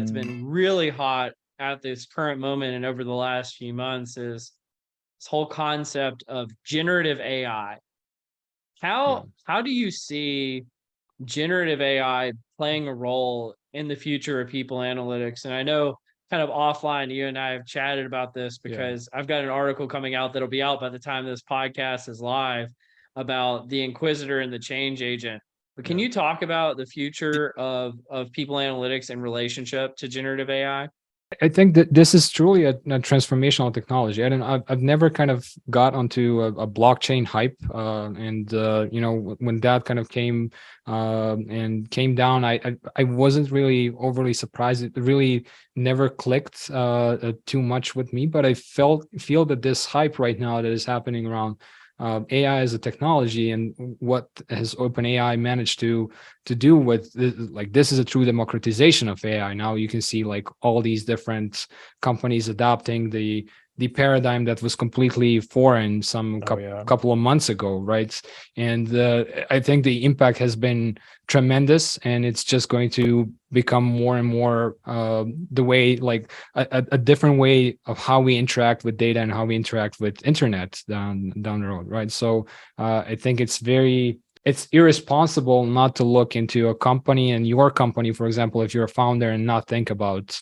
that's been really hot at this current moment and over the last few months is this whole concept of generative AI. How do you see generative AI playing a role in the future of people analytics? And I know kind of offline, you and I have chatted about this because I've got an article coming out that'll be out by the time this podcast is live about the Inquisitor and the change agent. But can you talk about the future of people analytics in relationship to generative AI? I think that this is truly a transformational technology. I've never kind of got onto a blockchain hype, and when that kind of came and came down, I wasn't really overly surprised. It really never clicked too much with me, but I feel that this hype right now that is happening around AI as a technology and what has OpenAI managed to do with this is a true democratization of AI. Now you can see like all these different companies adopting the paradigm that was completely foreign couple of months ago, right? And I think the impact has been tremendous, and it's just going to become more and more the way, like a different way of how we interact with data and how we interact with internet down the road, right? So I think it's irresponsible not to look into a company and your company, for example, if you're a founder, and not think about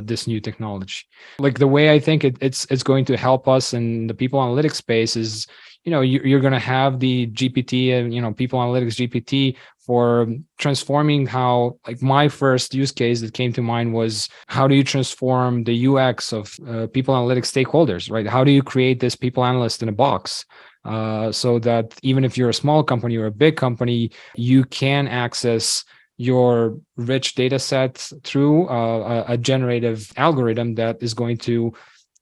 this new technology. Like the way I think it's going to help us in the people analytics space is, you're going to have the GPT and, people analytics GPT for transforming how, like my first use case that came to mind was, how do you transform the UX of people analytics stakeholders, right? How do you create this people analyst in a box? So that even if you're a small company or a big company, you can access your rich data set through a generative algorithm that is going to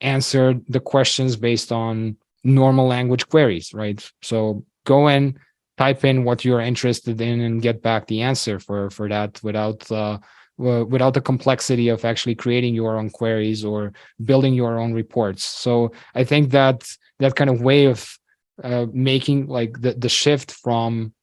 answer the questions based on normal language queries, right? So go in, type in what you're interested in, and get back the answer for that without the complexity of actually creating your own queries or building your own reports. So I think that kind of way of making like the shift from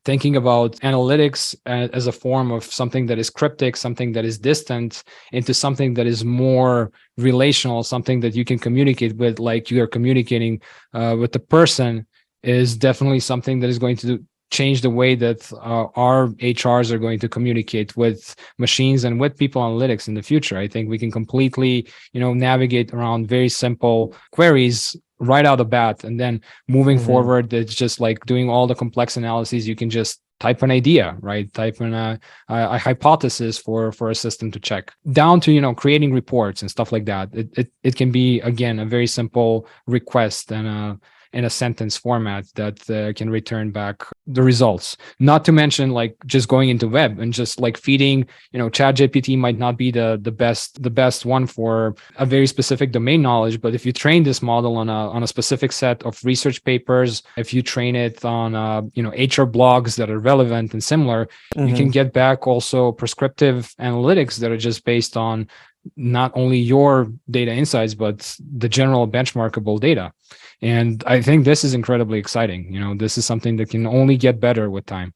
thinking about analytics as a form of something that is cryptic, something that is distant, into something that is more relational, something that you can communicate with, like you are communicating with the person, is definitely something that is going to change the way that our HRs are going to communicate with machines and with people analytics in the future. I think we can completely, navigate around very simple queries right out of the bat, and then moving forward, it's just like doing all the complex analyses. You can just type an idea, right? Type in a hypothesis for a system to check, down to creating reports and stuff like that. It can be, again, a very simple request and in a sentence format that can return back the results. Not to mention like just going into web and just like feeding, ChatGPT might not be the best one for a very specific domain knowledge, but if you train this model on a specific set of research papers, if you train it on HR blogs that are relevant and similar, you can get back also prescriptive analytics that are just based on not only your data insights, but the general benchmarkable data. And I think this is incredibly exciting. This is something that can only get better with time.